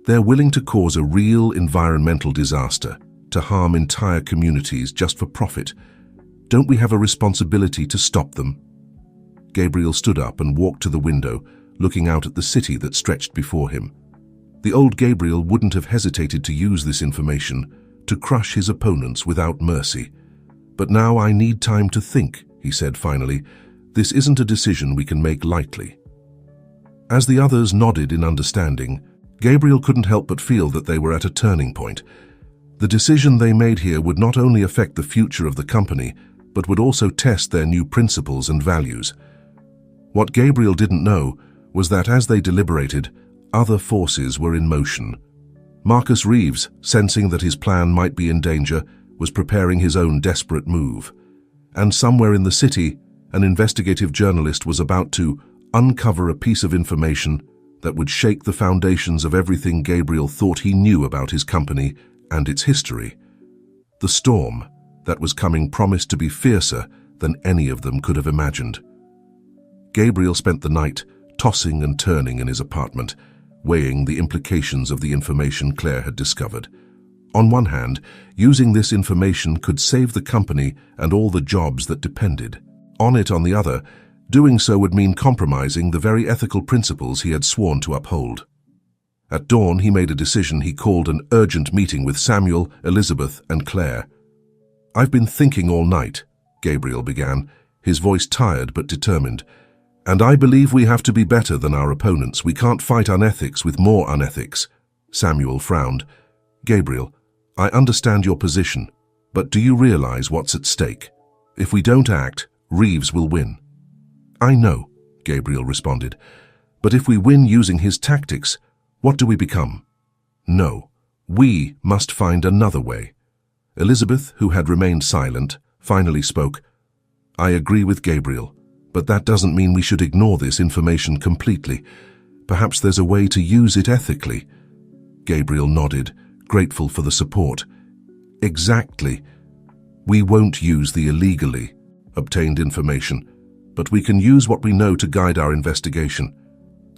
They're willing to cause a real environmental disaster, to harm entire communities just for profit. Don't we have a responsibility to stop them?" Gabriel stood up and walked to the window, looking out at the city that stretched before him. The old Gabriel wouldn't have hesitated to use this information to crush his opponents without mercy. "But now I need time to think," he said finally. "This isn't a decision we can make lightly." As the others nodded in understanding, Gabriel couldn't help but feel that they were at a turning point. The decision they made here would not only affect the future of the company, but would also test their new principles and values. What Gabriel didn't know was that as they deliberated, other forces were in motion. Marcus Reeves, sensing that his plan might be in danger, was preparing his own desperate move. And somewhere in the city, an investigative journalist was about to uncover a piece of information that would shake the foundations of everything Gabriel thought he knew about his company and its history. The storm that was coming promised to be fiercer than any of them could have imagined. Gabriel spent the night tossing and turning in his apartment, weighing the implications of the information Claire had discovered. On one hand, using this information could save the company and all the jobs that depended. On the other, doing so would mean compromising the very ethical principles he had sworn to uphold. At dawn, he made a decision. He called an urgent meeting with Samuel, Elizabeth, and Claire. "I've been thinking all night," Gabriel began, his voice tired but determined. "And I believe we have to be better than our opponents. We can't fight unethics with more unethics." Samuel frowned. "Gabriel, I understand your position, but do you realize what's at stake? If we don't act, Reeves will win." "I know," Gabriel responded. "But if we win using his tactics, What do we become? No, we must find another way. Elizabeth, who had remained silent, finally spoke. I agree with Gabriel, but that doesn't mean we should ignore this information completely. Perhaps there's a way to use it ethically. Gabriel nodded, grateful for the support. Exactly. We won't use the illegally obtained information, but we can use what we know to guide our investigation.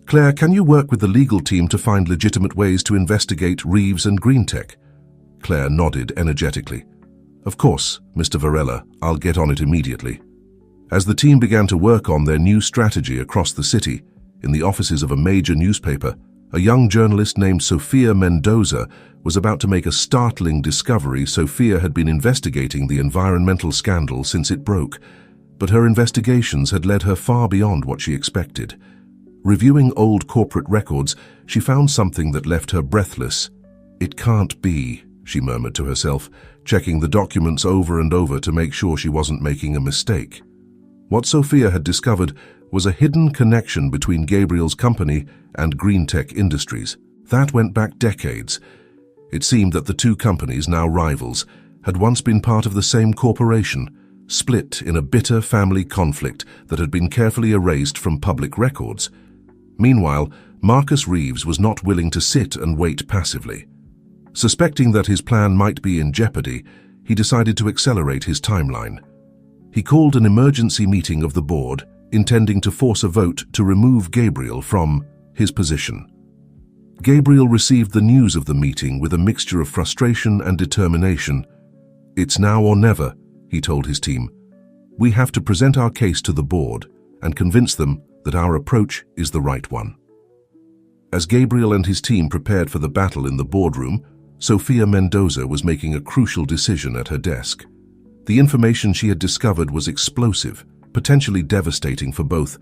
Claire, can you work with the legal team to find legitimate ways to investigate Reeves and Greentech? Claire nodded energetically. Of course, Mr. Varela, I'll get on it immediately. As the team began to work on their new strategy across the city, in the offices of a major newspaper, a young journalist named Sofia Mendoza was about to make a startling discovery. Sofia had been investigating the environmental scandal since it broke, but her investigations had led her far beyond what she expected. Reviewing old corporate records, she found something that left her breathless. It can't be, she murmured to herself, checking the documents over and over to make sure she wasn't making a mistake. What Sofia had discovered was a hidden connection between Gabriel's company and Greentech Industries. That went back decades. It seemed that the two companies, now rivals, had once been part of the same corporation, split in a bitter family conflict that had been carefully erased from public records. Meanwhile, Marcus Reeves was not willing to sit and wait passively. Suspecting that his plan might be in jeopardy, he decided to accelerate his timeline. He called an emergency meeting of the board, intending to force a vote to remove Gabriel from his position. Gabriel received the news of the meeting with a mixture of frustration and determination. It's now or never, he told his team. We have to present our case to the board and convince them that our approach is the right one. As Gabriel and his team prepared for the battle in the boardroom, Sofia Mendoza was making a crucial decision at her desk. The information she had discovered was explosive, potentially devastating for both.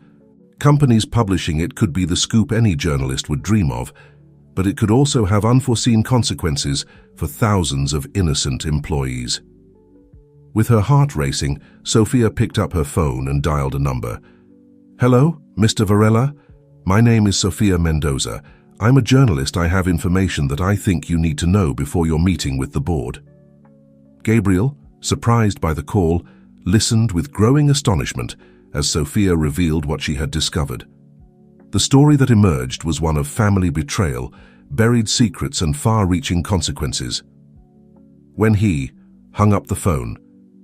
Companies publishing it could be the scoop any journalist would dream of, but it could also have unforeseen consequences for thousands of innocent employees. With her heart racing, Sofia picked up her phone and dialed a number. Hello, Mr. Varela? My name is Sofia Mendoza. I'm a journalist. I have information that I think you need to know before your meeting with the board. Gabriel, surprised by the call, listened with growing astonishment as Sofia revealed what she had discovered. The story that emerged was one of family betrayal, buried secrets, and far-reaching consequences. When he hung up the phone,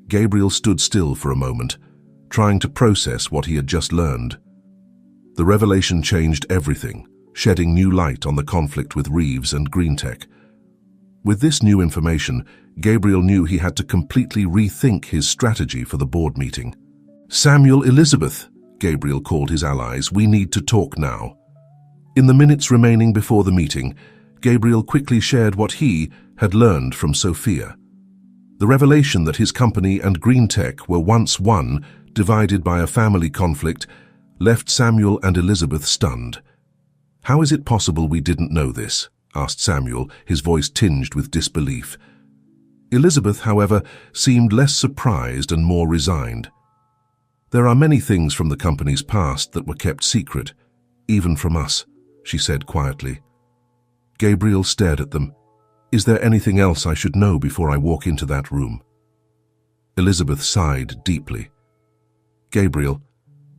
Gabriel stood still for a moment, trying to process what he had just learned. The revelation changed everything, shedding new light on the conflict with Reeves and Greentech. With this new information, Gabriel knew he had to completely rethink his strategy for the board meeting. Samuel, Elizabeth, Gabriel called his allies, we need to talk now. In the minutes remaining before the meeting, Gabriel quickly shared what he had learned from Sofia. The revelation that his company and Greentech were once one, divided by a family conflict, left Samuel and Elizabeth stunned. How is it possible we didn't know this? Asked Samuel, his voice tinged with disbelief. Elizabeth, however, seemed less surprised and more resigned. There are many things from the company's past that were kept secret, even from us, she said quietly. Gabriel stared at them. Is there anything else I should know before I walk into that room? Elizabeth sighed deeply. Gabriel,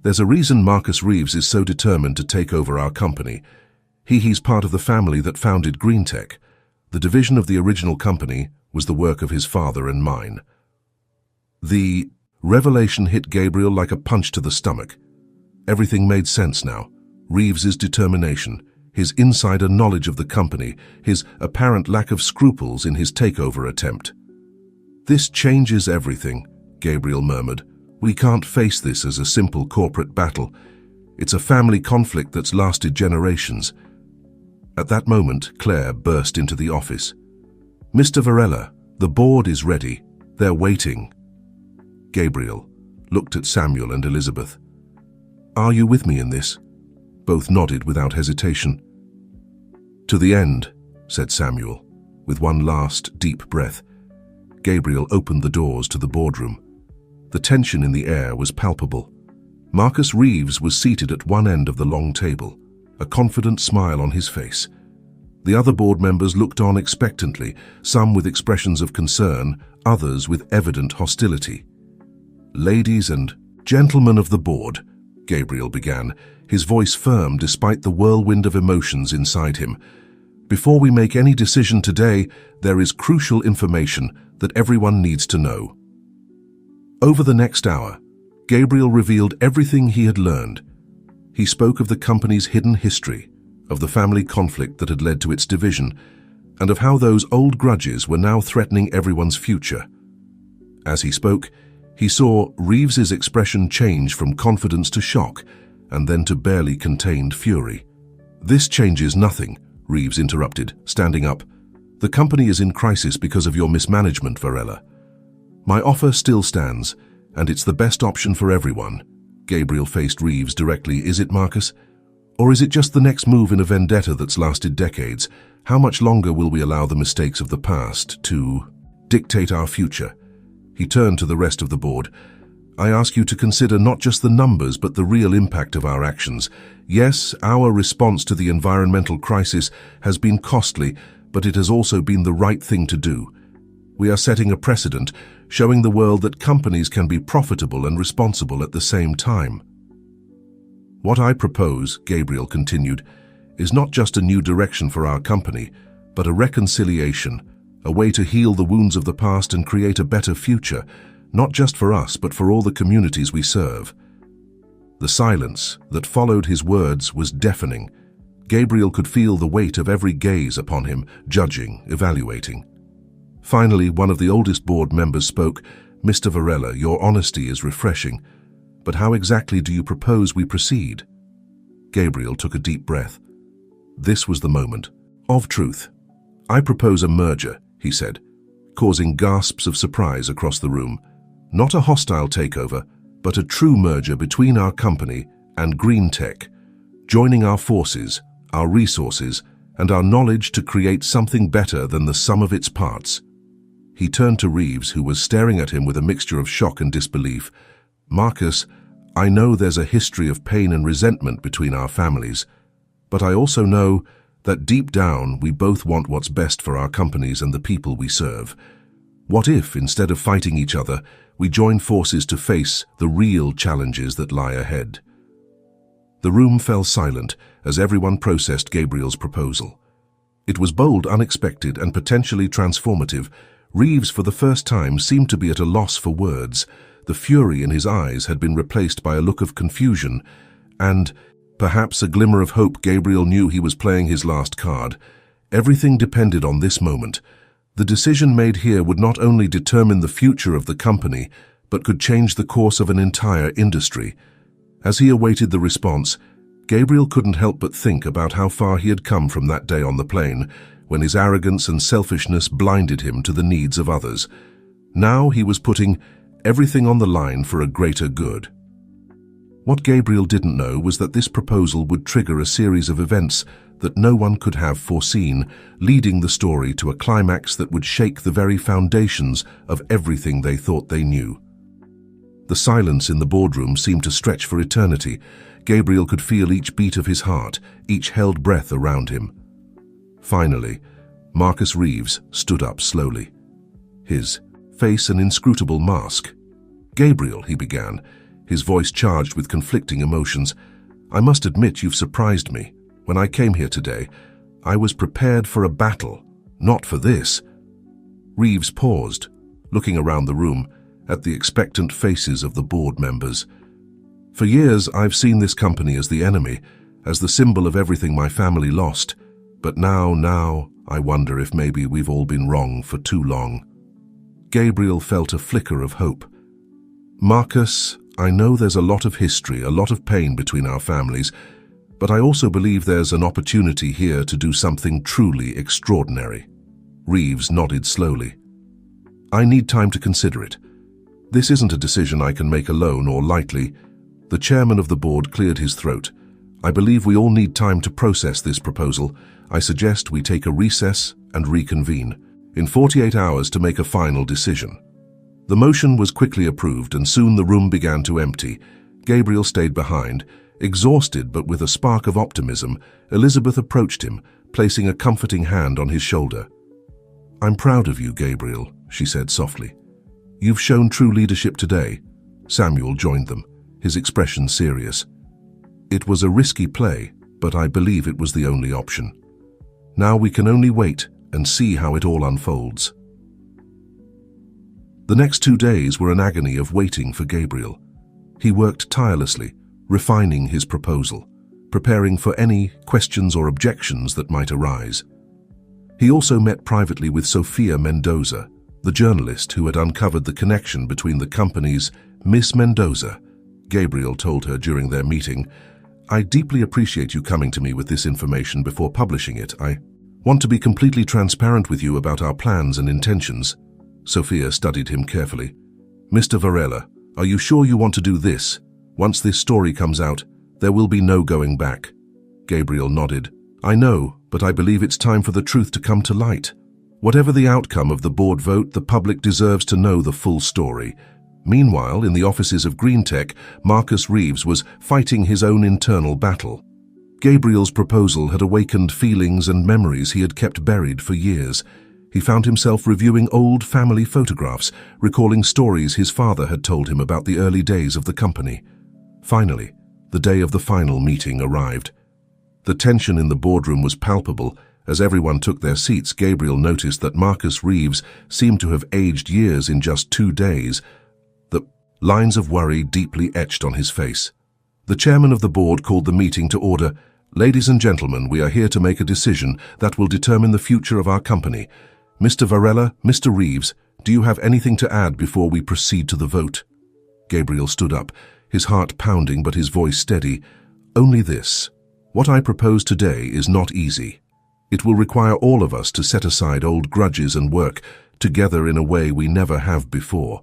there's a reason Marcus Reeves is so determined to take over our company. He's part of the family that founded Greentech. The division of the original company was the work of his father and mine. The revelation hit Gabriel like a punch to the stomach. Everything made sense now. Reeves's determination, his insider knowledge of the company, his apparent lack of scruples in his takeover attempt. This changes everything, Gabriel murmured. We can't face this as a simple corporate battle. It's a family conflict that's lasted generations. At that moment, Claire burst into the office. Mr. Varela, the board is ready. They're waiting. Gabriel looked at Samuel and Elizabeth. Are you with me in this? Both nodded without hesitation. To the end, said Samuel, with one last deep breath. Gabriel opened the doors to the boardroom. The tension in the air was palpable. Marcus Reeves was seated at one end of the long table, a confident smile on his face. The other board members looked on expectantly, some with expressions of concern, others with evident hostility. "Ladies and gentlemen of the board," Gabriel began, his voice firm despite the whirlwind of emotions inside him. "Before we make any decision today, there is crucial information that everyone needs to know." Over the next hour, Gabriel revealed everything he had learned. He spoke of the company's hidden history, of the family conflict that had led to its division, and of how those old grudges were now threatening everyone's future. As he spoke, he saw Reeves's expression change from confidence to shock, and then to barely contained fury. "This changes nothing," Reeves interrupted, standing up. "The company is in crisis because of your mismanagement, Varela. My offer still stands, and it's the best option for everyone." Gabriel faced Reeves directly. "Is it, Marcus? Or is it just the next move in a vendetta that's lasted decades? How much longer will we allow the mistakes of the past to dictate our future?" He turned to the rest of the board. "I ask you to consider not just the numbers, but the real impact of our actions. Yes, our response to the environmental crisis has been costly, but it has also been the right thing to do. We are setting a precedent, showing the world that companies can be profitable and responsible at the same time." "What I propose," Gabriel continued, "is not just a new direction for our company, but a reconciliation, a way to heal the wounds of the past and create a better future, not just for us, but for all the communities we serve." The silence that followed his words was deafening. Gabriel could feel the weight of every gaze upon him, judging, evaluating. Finally, one of the oldest board members spoke. "Mr. Varela, your honesty is refreshing, but how exactly do you propose we proceed?" Gabriel took a deep breath. This was the moment of truth. "I propose a merger," he said, causing gasps of surprise across the room. "Not a hostile takeover, but a true merger between our company and green tech, joining our forces, our resources, and our knowledge to create something better than the sum of its parts." He turned to Reeves, who was staring at him with a mixture of shock and disbelief. "Marcus, I know there's a history of pain and resentment between our families, but I also know that deep down we both want what's best for our companies and the people we serve. What if, instead of fighting each other, we join forces to face the real challenges that lie ahead?" The room fell silent as everyone processed Gabriel's proposal. It was bold, unexpected, and potentially transformative. Reeves, for the first time, seemed to be at a loss for words. The fury in his eyes had been replaced by a look of confusion, and perhaps a glimmer of hope. Gabriel knew he was playing his last card. Everything depended on this moment. The decision made here would not only determine the future of the company, but could change the course of an entire industry. As he awaited the response, Gabriel couldn't help but think about how far he had come from that day on the plane, when his arrogance and selfishness blinded him to the needs of others. Now he was putting everything on the line for a greater good. What Gabriel didn't know was that this proposal would trigger a series of events that no one could have foreseen, leading the story to a climax that would shake the very foundations of everything they thought they knew. The silence in the boardroom seemed to stretch for eternity. Gabriel could feel each beat of his heart, each held breath around him. Finally, Marcus Reeves stood up slowly, his face an inscrutable mask. "Gabriel," he began, his voice charged with conflicting emotions, "I must admit you've surprised me. When I came here today, I was prepared for a battle, not for this." Reeves paused, looking around the room at the expectant faces of the board members. "For years, I've seen this company as the enemy, as the symbol of everything my family lost. But now, I wonder if maybe we've all been wrong for too long." Gabriel felt a flicker of hope. "Marcus, I know there's a lot of history, a lot of pain between our families, but I also believe there's an opportunity here to do something truly extraordinary." Reeves nodded slowly. "I need time to consider it. This isn't a decision I can make alone or lightly." The chairman of the board cleared his throat. "I believe we all need time to process this proposal. I suggest we take a recess and reconvene in 48 hours to make a final decision." The motion was quickly approved, and soon the room began to empty. Gabriel stayed behind, exhausted but with a spark of optimism. Elizabeth approached him, placing a comforting hand on his shoulder. "I'm proud of you, Gabriel," she said softly. "You've shown true leadership today." Samuel joined them, his expression serious. "It was a risky play, but I believe it was the only option. Now we can only wait and see how it all unfolds." The next 2 days were an agony of waiting for Gabriel. He worked tirelessly, refining his proposal, preparing for any questions or objections that might arise. He also met privately with Sofia Mendoza, the journalist who had uncovered the connection between the companies. "Miss Mendoza," Gabriel told her during their meeting, "I deeply appreciate you coming to me with this information before publishing it. I want to be completely transparent with you about our plans and intentions." Sofia studied him carefully. "Mr. Varela, are you sure you want to do this? Once this story comes out, there will be no going back." Gabriel nodded. "I know, but I believe it's time for the truth to come to light. Whatever the outcome of the board vote, the public deserves to know the full story." Meanwhile, in the offices of GreenTech, Marcus Reeves was fighting his own internal battle. Gabriel's proposal had awakened feelings and memories he had kept buried for years. He found himself reviewing old family photographs, recalling stories his father had told him about the early days of the company. Finally, the day of the final meeting arrived. The tension in the boardroom was palpable. As everyone took their seats, Gabriel noticed that Marcus Reeves seemed to have aged years in just 2 days. The lines of worry deeply etched on his face. The chairman of the board called the meeting to order. "Ladies and gentlemen, we are here to make a decision that will determine the future of our company. Mr. Varela, Mr. Reeves, do you have anything to add before we proceed to the vote?" Gabriel stood up, his heart pounding but his voice steady. "Only this. What I propose today is not easy. It will require all of us to set aside old grudges and work together in a way we never have before.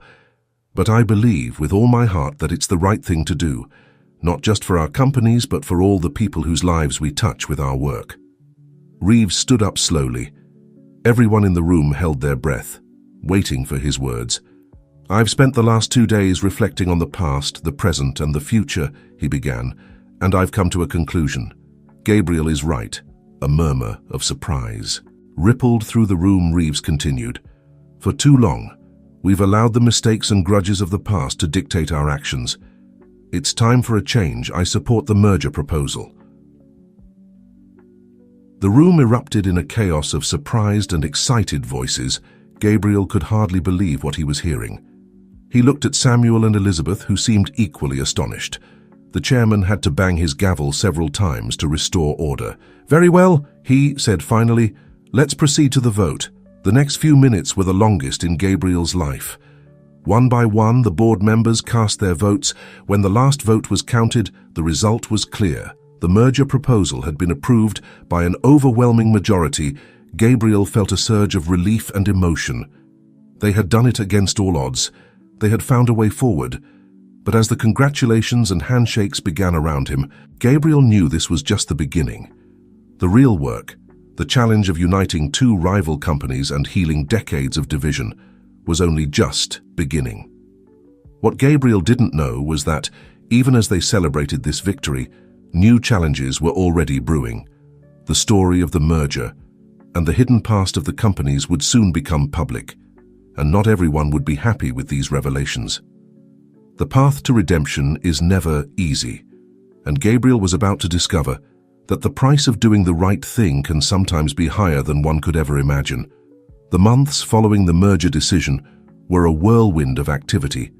But I believe with all my heart that it's the right thing to do, not just for our companies but for all the people whose lives we touch with our work." Reeves stood up slowly. Everyone in the room held their breath, waiting for his words. "I've spent the last 2 days reflecting on the past, the present, and the future," he began, "and I've come to a conclusion. Gabriel is right." A murmur of surprise rippled through the room. Reeves continued, "For too long, we've allowed the mistakes and grudges of the past to dictate our actions. It's time for a change. I support the merger proposal." The room erupted in a chaos of surprised and excited voices. Gabriel could hardly believe what he was hearing. He looked at Samuel and Elizabeth, who seemed equally astonished. The chairman had to bang his gavel several times to restore order. "Very well," he said finally. "Let's proceed to the vote." The next few minutes were the longest in Gabriel's life. One by one, the board members cast their votes. When the last vote was counted, the result was clear. The merger proposal had been approved by an overwhelming majority. Gabriel felt a surge of relief and emotion. They had done it against all odds. They had found a way forward. But as the congratulations and handshakes began around him, Gabriel knew this was just the beginning. The real work, the challenge of uniting 2 rival companies and healing decades of division, was only just beginning. What Gabriel didn't know was that, even as they celebrated this victory, new challenges were already brewing. The story of the merger and the hidden past of the companies would soon become public, and not everyone would be happy with these revelations. The path to redemption is never easy, and Gabriel was about to discover that the price of doing the right thing can sometimes be higher than one could ever imagine. The months following the merger decision were a whirlwind of activity.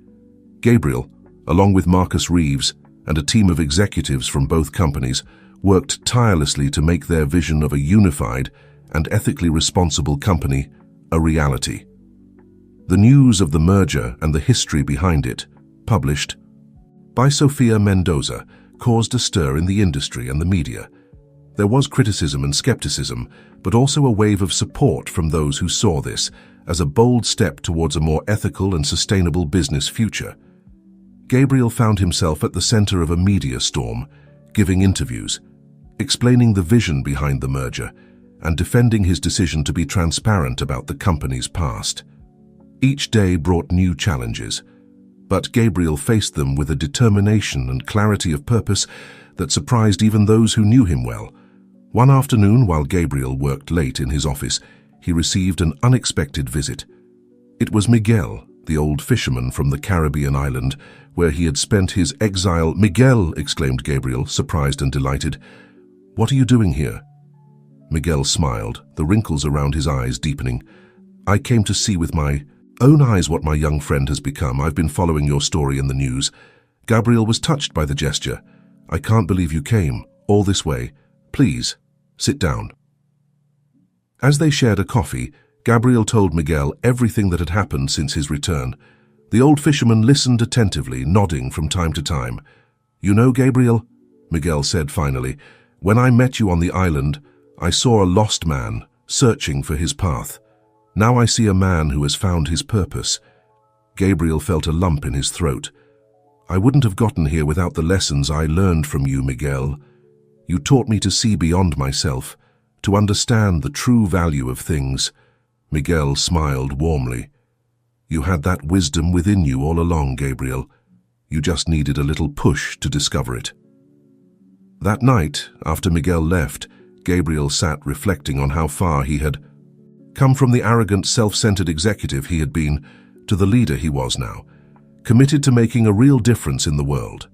Gabriel, along with Marcus Reeves and a team of executives from both companies, worked tirelessly to make their vision of a unified and ethically responsible company a reality. The news of the merger and the history behind it, published by Sofia Mendoza, caused a stir in the industry and the media. There was criticism and skepticism, but also a wave of support from those who saw this as a bold step towards a more ethical and sustainable business future. Gabriel found himself at the center of a media storm, giving interviews, explaining the vision behind the merger, and defending his decision to be transparent about the company's past. Each day brought new challenges, but Gabriel faced them with a determination and clarity of purpose that surprised even those who knew him well. One afternoon, while Gabriel worked late in his office, he received an unexpected visit. It was Miguel, the old fisherman from the Caribbean island, where he had spent his exile. "Miguel!" exclaimed Gabriel, surprised and delighted. "What are you doing here?" Miguel smiled, the wrinkles around his eyes deepening. "I came to see with my own eyes what my young friend has become. I've been following your story in the news." Gabriel was touched by the gesture. "I can't believe you came all this way. Please, sit down." As they shared a coffee, Gabriel told Miguel everything that had happened since his return. The old fisherman listened attentively, nodding from time to time. "You know, Gabriel," Miguel said finally, "when I met you on the island, I saw a lost man searching for his path. Now I see a man who has found his purpose." Gabriel felt a lump in his throat. "I wouldn't have gotten here without the lessons I learned from you, Miguel. You taught me to see beyond myself, to understand the true value of things." Miguel smiled warmly. "You had that wisdom within you all along, Gabriel. You just needed a little push to discover it." That night, after Miguel left, Gabriel sat reflecting on how far he had come from the arrogant, self-centered executive he had been to the leader he was now, committed to making a real difference in the world.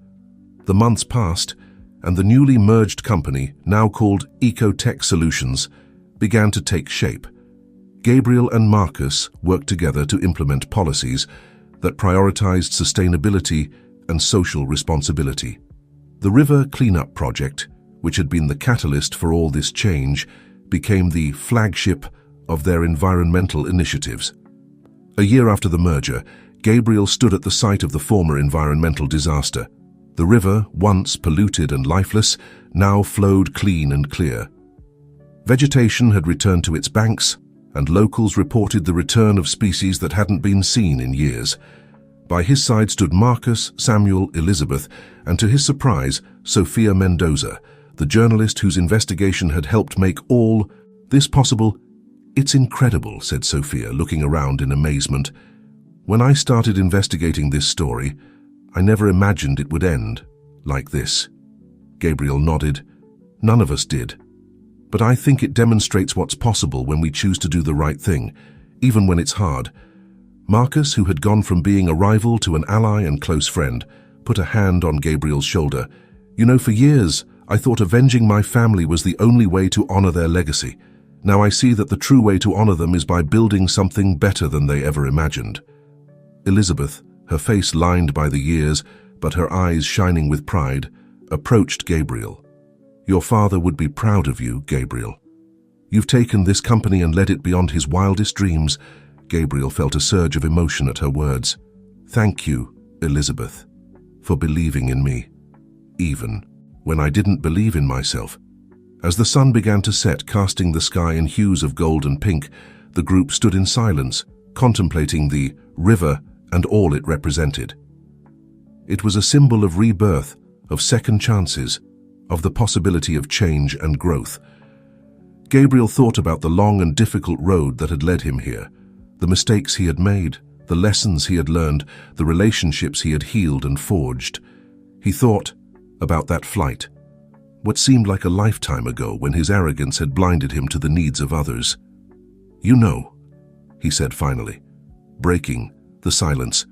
The months passed, and the newly merged company, now called Ecotech Solutions, began to take shape. Gabriel and Marcus worked together to implement policies that prioritized sustainability and social responsibility. The River Cleanup Project, which had been the catalyst for all this change, became the flagship of their environmental initiatives. A year after the merger, Gabriel stood at the site of the former environmental disaster. The river, once polluted and lifeless, now flowed clean and clear. Vegetation had returned to its banks, and locals reported the return of species that hadn't been seen in years. By his side stood Marcus, Samuel, Elizabeth, and to his surprise, Sophia Mendoza, the journalist whose investigation had helped make all this possible. "It's incredible," said Sophia, looking around in amazement. "When I started investigating this story, I never imagined it would end like this." Gabriel nodded. "None of us did. But I think it demonstrates what's possible when we choose to do the right thing, even when it's hard." Marcus, who had gone from being a rival to an ally and close friend, put a hand on Gabriel's shoulder. "You know, for years, I thought avenging my family was the only way to honor their legacy. Now I see that the true way to honor them is by building something better than they ever imagined." Elizabeth, her face lined by the years, but her eyes shining with pride, approached Gabriel. "Your father would be proud of you, Gabriel. You've taken this company and led it beyond his wildest dreams." Gabriel felt a surge of emotion at her words. "Thank you, Elizabeth, for believing in me, even when I didn't believe in myself." As the sun began to set, casting the sky in hues of gold and pink, the group stood in silence, contemplating the river and all it represented. It was a symbol of rebirth, of second chances, of the possibility of change and growth. Gabriel thought about the long and difficult road that had led him here, the mistakes he had made, the lessons he had learned, the relationships he had healed and forged. He thought about that flight, what seemed like a lifetime ago when his arrogance had blinded him to the needs of others. "You know," he said finally, breaking the silence,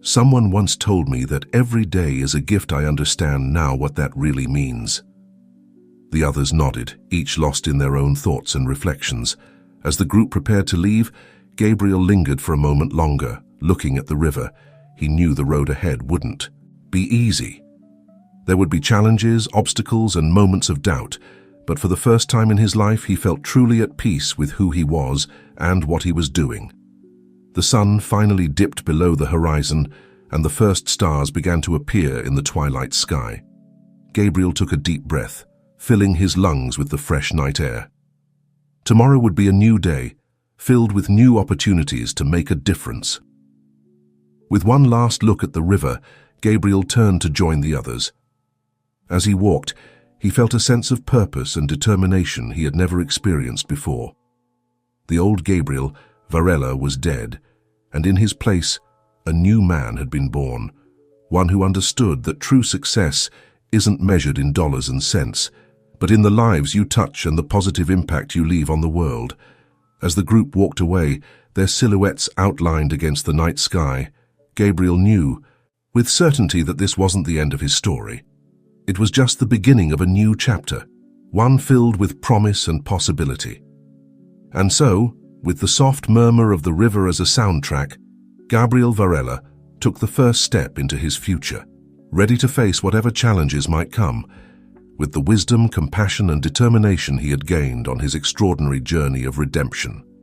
"someone once told me that every day is a gift. I understand now what that really means." The others nodded, each lost in their own thoughts and reflections. As the group prepared to leave, Gabriel lingered for a moment longer, looking at the river. He knew the road ahead wouldn't be easy. There would be challenges, obstacles, and moments of doubt, but for the first time in his life he felt truly at peace with who he was and what he was doing. The sun finally dipped below the horizon, and the first stars began to appear in the twilight sky. Gabriel took a deep breath, filling his lungs with the fresh night air. Tomorrow would be a new day, filled with new opportunities to make a difference. With one last look at the river, Gabriel turned to join the others. As he walked, he felt a sense of purpose and determination he had never experienced before. The old Gabriel, Varela, was dead, and in his place, a new man had been born, one who understood that true success isn't measured in dollars and cents, but in the lives you touch and the positive impact you leave on the world. As the group walked away, their silhouettes outlined against the night sky, Gabriel knew, with certainty, that this wasn't the end of his story. It was just the beginning of a new chapter, one filled with promise and possibility. And so, with the soft murmur of the river as a soundtrack, Gabriel Varela took the first step into his future, ready to face whatever challenges might come, with the wisdom, compassion, and determination he had gained on his extraordinary journey of redemption.